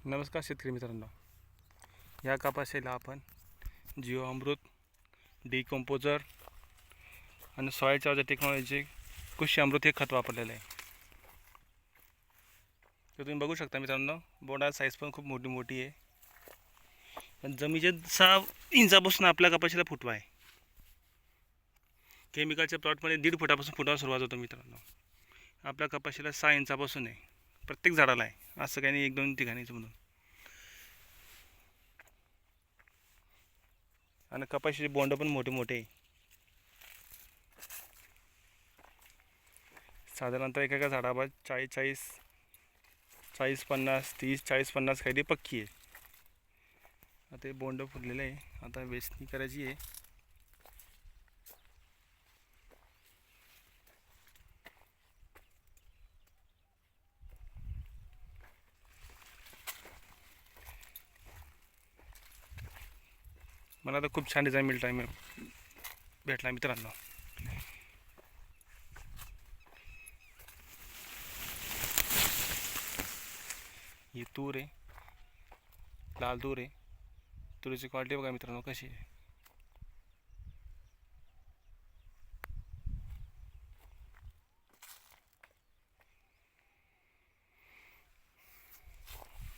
नमस्कार शेतकरी मित्रांनो, या कपाशीला आपण जीवामृत, डिकम्पोजर आणि सॉइल चार्जर टेक्नॉलॉजी कृषी अमृत हे खत वापरलेलं आहे. तर तुम्ही बघू शकता मित्रांनो, बोंडाची साईज पण खूप मोठी मोठी आहे. पण जमिनीच्या 6 इंचापासून आपल्या कपाशीला फुटवा आहे. केमिकलच्या प्लॉटमध्ये 1.5 फुटापासून फुटायला सुरुवात होतो मित्रांनो. आपल्या कपाशीला 6 इंचापासून आहे. प्रत्येक झाडाला आहे, असं काही नाही 1-2 ठिकाणीच म्हणून. आणि कपाशीचे बोंड पण मोठे मोठे आहे. साधारणतः एका झाडावर 40-50, 30-40-50 काही पक्की आहे. आता हे बोंड फुटलेलं आहे, आता वेचणी करायची आहे. मला तर खूप छान डिझाईन भेटला मित्रांनो. ही तूर आहे, लाल तूर आहे. तुरीची क्वालिटी बघा मित्रांनो कशी आहे.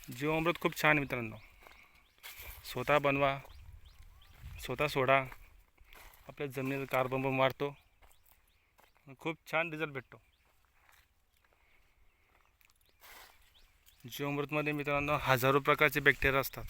जीवामृत खूप छान मित्रांनो. स्वतः बनवा, स्वतः सोडा. आपल्या जमिनीचा कार्बन पण वाढतो, खूप छान रिझल्ट भेटतो. जीवामृतमध्ये मित्रांनो हजारो प्रकारचे बॅक्टेरिया असतात.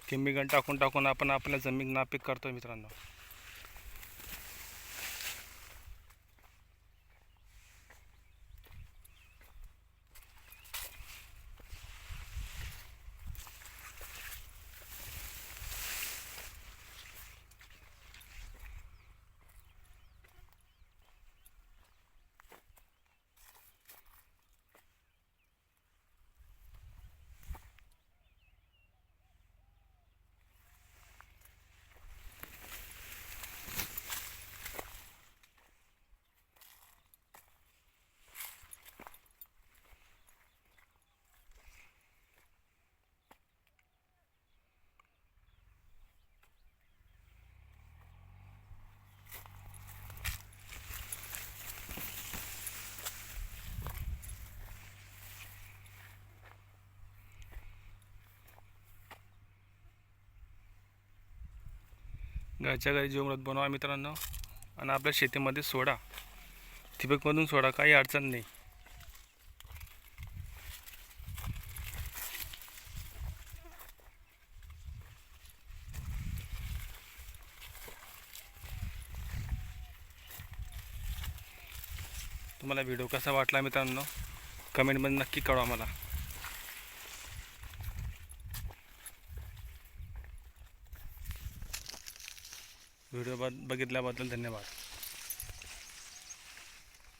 केमिकल टाकून आपण आपल्या जमीन नापीक करतो मित्रांनो. घरच्या घरी जीवामृत बनवा मित्रांनो, आणि आपल्या शेतीमध्ये सोडा. ठिबकमधून सोडा, काही अडचण नाही. तुम्हाला व्हिडिओ कसा वाटला मित्रांनो, कमेंटमध्ये नक्की कळवा मला. व्हिडिओ बघितल्याबद्दल धन्यवाद.